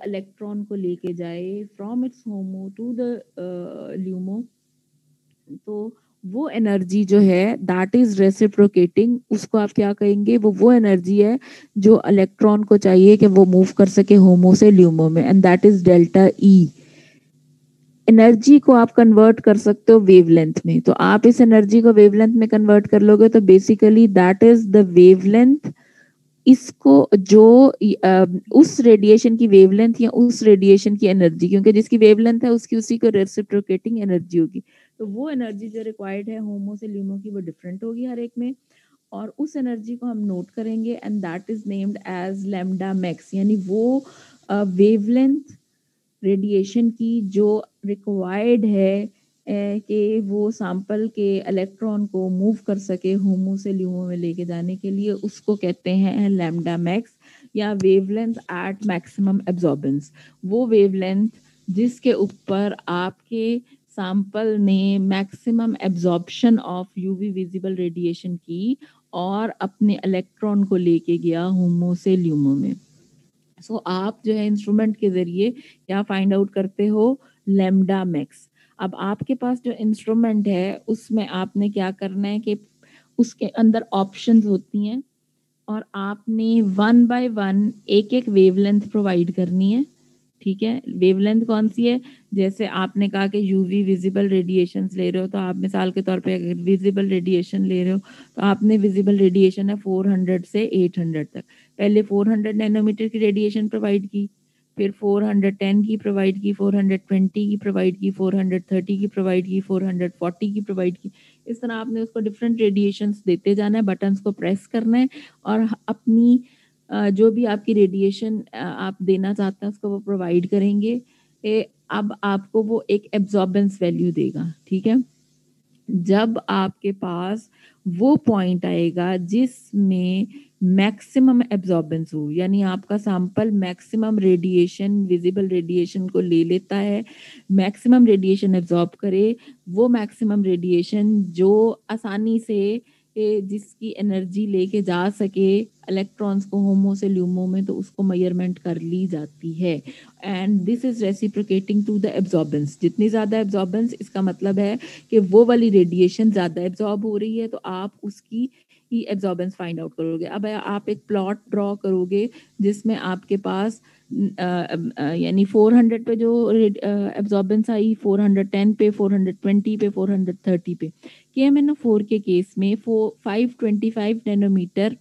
Electron को लेके जाए from its HOMO to the LUMO, तो वो एनर्जी जो है दैट इज रेसिप्रोकेटिंग, उसको आप क्या कहेंगे, वो एनर्जी है जो इलेक्ट्रॉन को चाहिए कि वो मूव कर सके होमो से ल्यूमो में, and that is delta E. Energy को आप कन्वर्ट कर सकते हो वेवलेंथ में, तो आप इस एनर्जी को वेवलेंथ में कन्वर्ट कर लोगे तो basically that is the wavelength. इसको जो उस रेडिएशन की वेवलेंथ या उस रेडिएशन की एनर्जी, क्योंकि जिसकी वेवलेंथ है उसकी उसी को रेसिप्रोकेटिंग एनर्जी होगी, तो वो एनर्जी जो रिक्वायर्ड है होमो से ल्यूमो की वो डिफरेंट होगी हर एक में, और उस एनर्जी को हम नोट करेंगे and that is named as lambda max, यानी वो वेवलेंथ रेडिएशन की जो रिक्वायर्ड है कि वो सैंपल के इलेक्ट्रॉन को मूव कर सके होमो से ल्यूमो में लेके जाने के लिए, उसको कहते हैं लैम्डा मैक्स या वेवलेंथ एट मैक्सिमम एब्जॉर्बेंस। वो वेवलेंथ जिसके ऊपर आपके सैंपल ने maximum absorption of UV visible radiation की और अपने इलेक्ट्रॉन को लेके गया होमो से ल्यूमो में। सो आप जो है इंस्ट्रूमेंट के जरिए क्या फाइंड आउट करते हो, लैम्डा मैक्स। अब आपके पास जो इंस्ट्रूमेंट है उसमें आपने क्या करना है कि उसके अंदर ऑप्शंस होती हैं और आपने वन बाय वन एक एक वेवलेंथ प्रोवाइड करनी है। ठीक है, वेवलेंथ कौन सी है, जैसे आपने कहा कि यूवी विजिबल रेडिएशंस ले रहे हो, तो आप मिसाल के तौर पे अगर विजिबल रेडिएशन ले रहे हो तो आपने विजिबल रेडिएशन है 400 से 800 तक, पहले 400 नैनोमीटर की रेडिएशन प्रोवाइड की, फिर 410 की प्रोवाइड की, 420 की प्रोवाइड की, 430 की प्रोवाइड की, 440 की प्रोवाइड की। इस तरह आपने उसको डिफरेंट रेडिएशंस देते जाना है, बटन्स को प्रेस करना है और अपनी जो भी आपकी रेडिएशन आप देना चाहते हैं उसको वो प्रोवाइड करेंगे। अब आपको वो एक एब्जॉर्बेंस वैल्यू देगा। ठीक है, जब आपके पास वो पॉइंट आएगा जिसमें मैक्सिमम एब्जॉर्बेंस हो, यानी आपका sample maximum radiation visible radiation को ले लेता है, मैक्सिमम रेडिएशन एब्जॉर्ब करे, वो मैक्सिमम रेडिएशन जो आसानी से जिसकी एनर्जी लेके जा सके इलेक्ट्रॉन्स को होमो से ल्यूमो में, तो उसको मेजरमेंट कर ली जाती है and this is reciprocating to the absorbance. जितनी ज़्यादा एब्जॉर्बेंस, इसका मतलब है कि वो वाली रेडिएशन ज़्यादा एब्जॉर्ब हो रही है, तो आप उसकी ही एब्जॉर्बेंस फाइंड आउट करोगे। अब आप एक प्लॉट ड्रॉ करोगे जिसमें आपके पास यानी 400 पे जो एब्जॉर्बेंस आई, 410 पे, 420 पे, 430 पे, KMnO4 के केस में 525 नैनोमीटर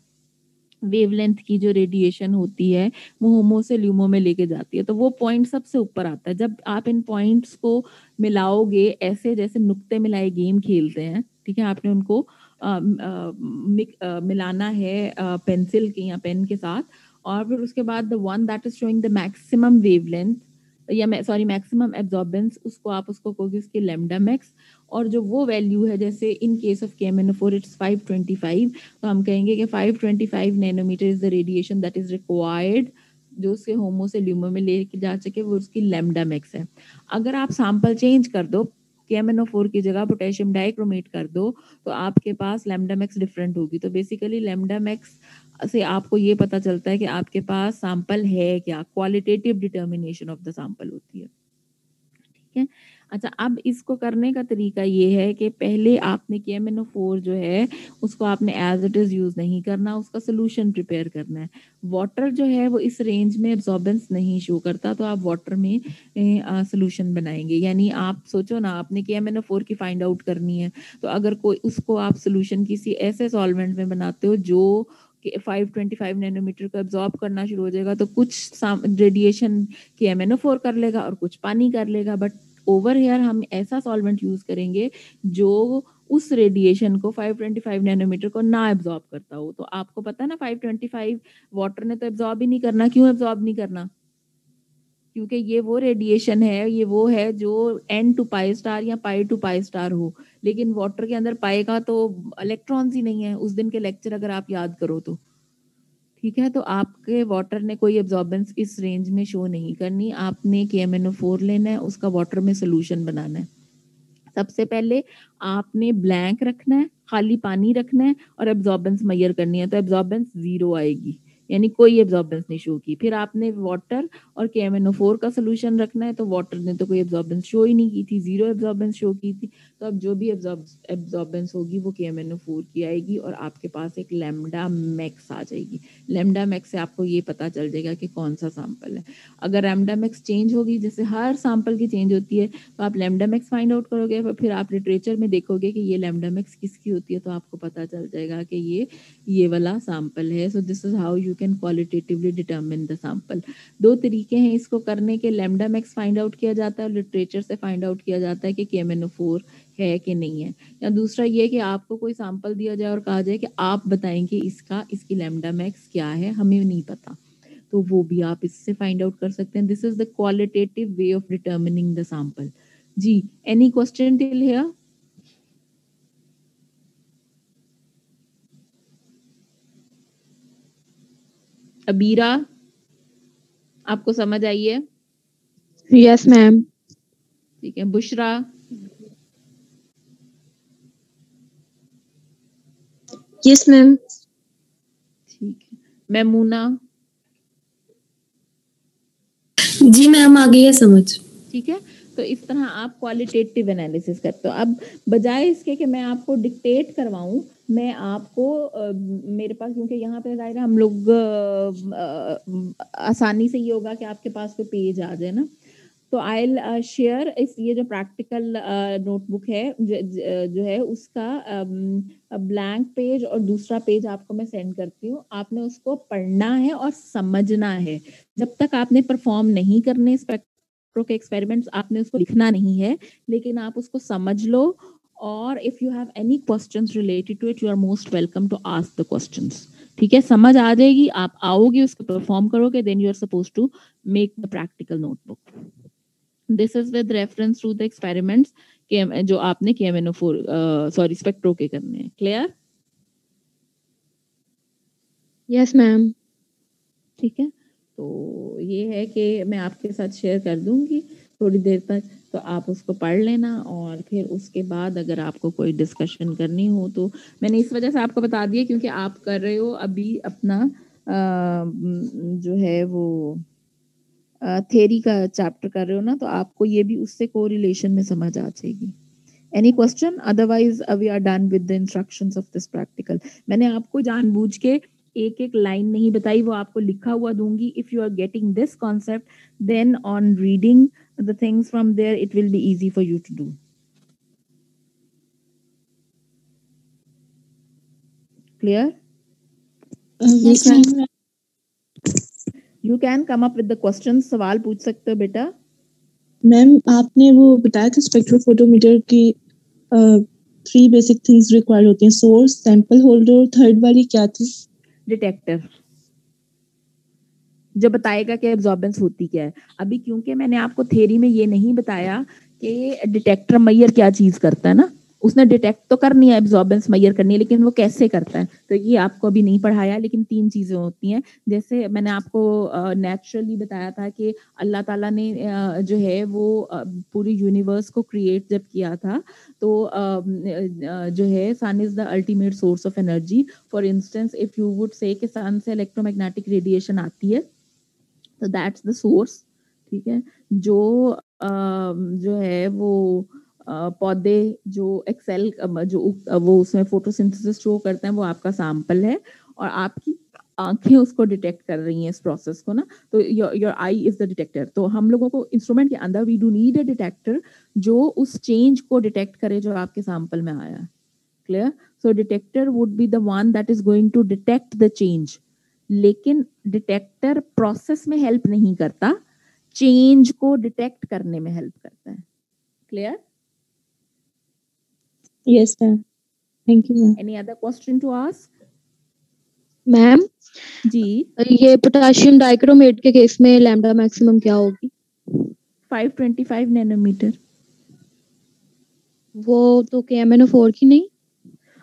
वेवलेंथ की जो रेडिएशन होती है वो होमो से ल्यूमो में लेके जाती है, तो वो पॉइंट सबसे ऊपर आता है। जब आप इन पॉइंट्स को मिलाओगे, ऐसे जैसे नुक्ते मिलाए गेम खेलते हैं, ठीक है, आपने उनको मिलाना है पेंसिल के या पेन के साथ, और फिर उसके बाद the one that is showing the maximum wavelength या सॉरी मैक्सिमम एब्जॉर्बेंस, उसको आप उसको कहोगे उसकी लैम्डा मैक्स, और जो वो वैल्यू है, जैसे in case of KMnO4 it's 525, तो हम कहेंगे कि 525 nanometre is the radiation that is required जो उसके होमो से ल्यूमो में लेके जा सके, वो उसकी लैम्डा मैक्स है। अगर आप सैंपल चेंज कर दो, KMnO4 की जगह पोटेशियम डाइक्रोमेट कर दो, तो आपके पास लैम्डा मैक्स डिफरेंट होगी। तो बेसिकली लैम्डा मैक्स से आपको ये पता चलता है कि आपके पास सैंपल है क्या, qualitative determination of the sample होती है। ठीक है, अच्छा, अब इसको करने का तरीका ये है कि पहले आपने KMnO4 जो है उसको आपने एज इट इज यूज नहीं करना, उसका सोल्यूशन प्रिपेयर करना है। वाटर जो है वो इस रेंज में एब्जॉर्बेंस नहीं शो करता, तो आप वाटर में सोल्यूशन बनाएंगे। यानी आप सोचो ना, आपने KMnO4 की फाइंड आउट करनी है, तो अगर कोई उसको आप सोल्यूशन किसी ऐसे सॉल्वेंट में बनाते हो जो 525 नैनोमीटर को एब्जॉर्ब करना शुरू हो जाएगा, तो कुछ रेडिएशन KMnO4 कर लेगा और कुछ पानी कर लेगा, बट ओवर हेयर हम ऐसा सॉल्वेंट यूज करेंगे जो उस रेडिएशन को 525 नैनोमीटर को ना एब्जॉर्ब करता हो। तो आपको पता है ना, 525 वाटर ने तो एब्जॉर्ब ही नहीं करना। क्यों एब्जॉर्ब नहीं करना? क्योंकि ये वो रेडिएशन है, ये वो है जो N टू पाई स्टार या पाई टू पाई स्टार हो, लेकिन वाटर के अंदर पाई का तो इलेक्ट्रॉन्स ही नहीं है। उस दिन के लेक्चर अगर आप याद करो तो, ठीक है, तो आपके वाटर ने कोई एब्जॉर्बेंस इस रेंज में शो नहीं करनी। आपने KMnO4 लेना है, उसका वाटर में सोल्यूशन बनाना है। सबसे पहले आपने ब्लैंक रखना है, खाली पानी रखना है और एब्जॉर्बेंस मेजर करनी है, तो एब्जॉर्बेंस 0 आएगी। यानी कोई एब्जॉर्बेंस नहीं शो की। फिर आपने वाटर और KMnO4 का सोल्यूशन रखना है, तो वाटर ने तो कोई एब्जॉर्बेंस शो ही नहीं की थी, 0 एब्जॉर्बेंस शो की थी। तो अब जो भी एब्जॉर्बेंस होगी वो KMnO4 की आएगी और आपके पास एक लैम्डा मैक्स आ जाएगी। लैम्डा मैक्स से आपको ये पता चल जाएगा कि कौन सा सैंपल है। अगर लैम्डा मैक्स चेंज होगी, जैसे हर सैंपल की चेंज होती है, तो आप लैम्डा मैक्स फाइंड आउट करोगे, फिर आप लिटरेचर में देखोगे कि ये लैम्डा मैक्स किसकी होती है, तो आपको पता चल जाएगा कि ये वाला सैंपल है। So this is how you can qualitatively determine the sample. दो तरीके हैं इसको करने के, लैम्डा मैक्स फाइंड आउट किया जाता है और लिटरेचर से फाइंड आउट किया जाता है कि KMnO4 है कि नहीं है। या दूसरा ये कि आपको कोई सैंपल दिया जाए और कहा जाए कि आप बताएंगे इसकी लैम्डा मैक्स क्या है, हमें नहीं पता, तो वो भी आप इससे फाइंड आउट कर सकते हैं। This is the qualitative way of determining the sample. जी, any question till here? Abeera, आपको समझ आई है? Yes ma'am. ठीक है, बुशरा? Yes ma'am. ठीक है, मैमूना? जी मैम, आ गई है समझ। ठीक है, तो इस तरह आप क्वालिटेटिव एनालिसिस करते हो। अब बजाय इसके कि मैं आपको डिक्टेट करवाऊं, मैं आपको मेरे पास, क्योंकि यहाँ पे जाहिर है हम लोग आसानी से ये होगा कि आपके पास कोई पेज आ जाए ना, तो आई विल शेयर इस ये जो प्रैक्टिकल नोटबुक है जो है उसका ब्लैंक पेज और दूसरा पेज आपको मैं सेंड करती हूँ। आपने उसको पढ़ना है और समझना है। जब तक आपने परफॉर्म नहीं करने स्पेक्ट्रो के एक्सपेरिमेंट्स, आपने उसको लिखना नहीं है, लेकिन आप उसको समझ लो। और if you have any questions related to it, you are most welcome to ask the questions. ठीक है, समझ आ जाएगी, आप आओगे, उसको परफॉर्म करोगे, then you are suppose to make the practical notebook. This is with reference to the experiments जो आपने KMnO4 सॉरी स्पेक्ट्रो के करने हैं। क्लियर? Yes ma'am. ठीक है, तो ये है कि मैं आपके साथ शेयर कर दूंगी थोड़ी देर तक, तो आप उसको पढ़ लेना और फिर उसके बाद अगर आपको कोई डिस्कशन करनी हो तो, मैंने इस वजह से आपको बता दिया क्योंकि आप कर रहे हो अभी अपना जो है वो थ्योरी का चैप्टर कर रहे हो ना, तो आपको ये भी उससे कोरिलेशन में समझ आ जाएगी। Any question? Otherwise we are done with the instructions of this practical. मैंने आपको जानबूझ के एक एक लाइन नहीं बताई, वो आपको लिखा हुआ दूंगी। If you are getting this concept, then on reading the things from there it will be easy for you to do. Clear? Yes ma'am. You can come up with the question, सवाल पूछ सकते हो बेटा। Ma'am, आपने वो बताया था spectrophotometer की 3 बेसिक थिंग्स रिक्वायर्ड होती हैं, सोर्स, सैंपल होल्डर, थर्ड वाली क्या थी? डिटेक्टर, जो बताएगा कि एब्जॉर्बेंस होती क्या है। अभी क्योंकि मैंने आपको थ्योरी में ये नहीं बताया कि डिटेक्टर मैयर क्या चीज करता है ना, उसने डिटेक्ट तो करनी है, एब्जॉर्बेंस मैयर करनी है, लेकिन वो कैसे करता है तो ये आपको अभी नहीं पढ़ाया। लेकिन 3 चीजें होती हैं, जैसे मैंने आपको नेचुरली बताया था कि अल्लाह ताला ने जो है वो पूरी यूनिवर्स को क्रिएट जब किया था, तो जो है sun is the ultimate source of energy. For instance if you would say कि सन से इलेक्ट्रोमैग्नेटिक रेडिएशन आती है, तो दैट्स द सोर्स। ठीक है, जो है वो पौधे जो एक्सेल जो वो उसमें फोटोसिंथेसिस शो करते हैं, वो आपका सैंपल है, और आपकी आंखें उसको डिटेक्ट कर रही हैं इस प्रोसेस को ना, तो your eye is the detector. तो हम लोगों को इंस्ट्रूमेंट के अंदर we do need a detector जो उस चेंज को डिटेक्ट करे जो आपके सैंपल में आया है। Clear? So detector would be the one that is going to detect the change, लेकिन डिटेक्टर प्रोसेस में हेल्प नहीं करता, चेंज को डिटेक्ट करने में हेल्प करता है। Clear? Yes ma'am, thank you ma'am. Any other question to ask? Ma'am, जी, ये पोटेशियम डाइक्रोमेट के केस में लैम्डा मैक्सिमम क्या होगी? 525 नैनोमीटर। वो तो KMnO4 की नहीं?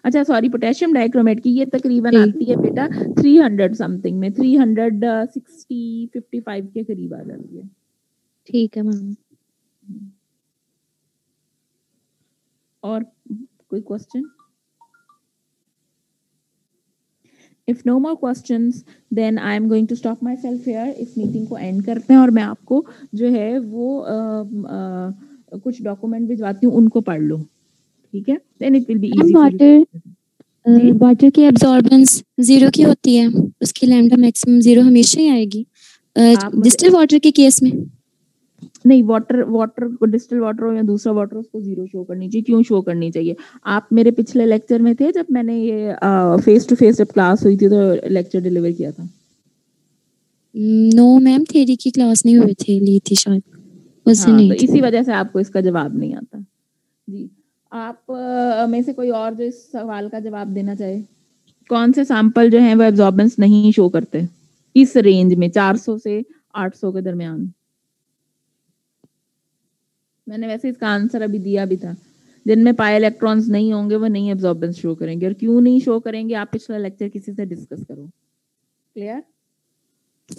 अच्छा सॉरी, पोटेशियम डाइक्रोमेट की ये तकरीबन आती है बेटा 300 समथिंग में, 360 55 के करीब आ जाती है। ठीक है मैम। और कोई question? If no more questions, then I am going to stop myself here. इस मीटिंग को एंड करते हैं और मैं आपको जो है वो कुछ डॉक्यूमेंट भिजवाती हूँ, उनको पढ़ लो, ठीक है? Then it will be easy for you. जी? वाटर की एब्जॉर्बेंस 0 की होती है, उसकी लैम्डा मैक्सिमम 0 हमेशा ही आएगी डिस्टिल वाटर के केस में। नहीं, वाटर डिस्टिल वाटर हो या दूसरा वाटर, उसको 0 शो करनी चाहिए। क्यों शो करनी चाहिए? आप मेरे पिछले लेक्चर में थे जब मैंने ये फेस टू फेस जब क्लास हुई थी तो लेक्चर डिलीवर किया था? नो मैम, थ्योरी की क्लास नहीं हुई थी, ली थी शायद, उससे हाँ, नहीं तो थी। इसी वजह से आपको इसका जवाब नहीं आता। जी, आप में से कोई और जो इस सवाल का जवाब देना चाहे? कौन से सैंपल जो हैं वो एब्जॉर्बेंस नहीं शो करते इस रेंज में 400 से 800 के दरमियान? मैंने वैसे इसका आंसर अभी दिया भी था। जिनमें पाई इलेक्ट्रॉन्स नहीं होंगे वो नहीं एब्जॉर्बेंस शो करेंगे। और क्यों नहीं शो करेंगे, आप पिछला लेक्चर किसी से डिस्कस करो। Clear?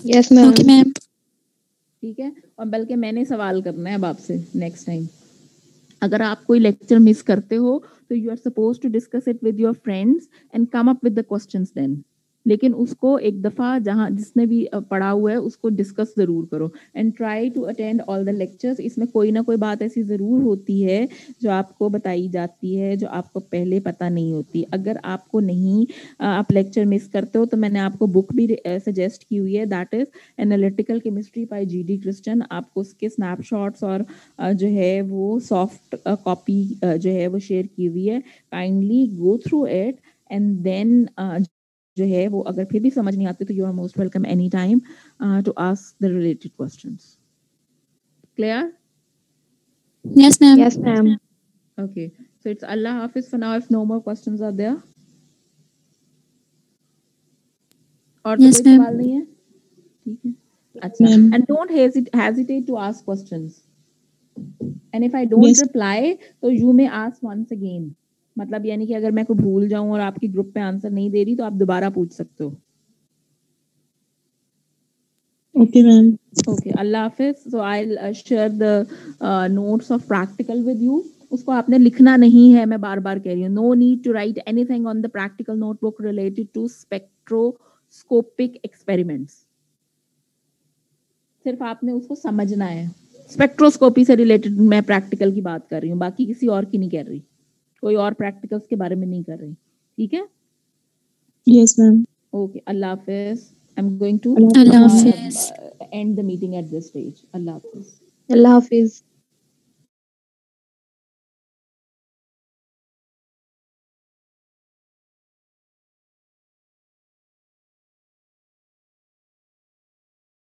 Yes ma'am. Okay ma'am. ठीक है, और बल्कि मैंने सवाल करना है अब आपसे नेक्स्ट टाइम। अगर आप कोई लेक्चर मिस करते हो तो you are suppose to discuss it with your friends and come up with the questions then. लेकिन उसको एक दफा जहां जिसने भी पढ़ा हुआ है उसको डिस्कस जरूर करो and try to attend all the lectures. इसमें कोई ना कोई बात ऐसी जरूर होती है जो आपको बताई जाती है जो आपको पहले पता नहीं होती। अगर आपको नहीं आप लेक्चर मिस करते हो तो मैंने आपको बुक भी सजेस्ट की हुई है, that is analytical chemistry by G D Christian. आपको उसके स्नैपशॉट्स और जो है वो सॉफ्ट कॉपी जो है वो शेयर की हुई है। Kindly go through it and then जो है वो अगर फिर भी समझ नहीं आती तो you are most welcome any time to ask the related questions. Clear? Yes ma'am. Yes, ma'am. Okay, so it's Allah Hafiz for now if no more questions are there. और तो Yes, कोई ma'am. सवाल नहीं है? ठीक है, अच्छा। Ma'am. And don't hesitate to ask questions. And if I don't Yes. reply, तो you may ask once again. मतलब यानी कि अगर मैं को भूल जाऊं और आपकी ग्रुप पे आंसर नहीं दे रही तो आप दोबारा पूछ सकते हो। Okay, ma'am. Okay, Allah Hafiz. So I'll share the notes of practical with you. उसको आपने लिखना नहीं है, मैं बार बार कह रही हूँ। No need to write anything on the practical notebook related to spectroscopic experiments. सिर्फ आपने उसको समझना है। स्पेक्ट्रोस्कोपी से रिलेटेड मैं प्रैक्टिकल की बात कर रही हूँ, बाकी किसी और की नहीं कर रही, कोई और प्रैक्टिकल्स के बारे में नहीं कर रही। ठीक है? Yes, ma'am. Okay, Allah Hafiz. I'm going to Allah Hafiz. end the meeting at this stage. Allah Hafiz. Allah Hafiz.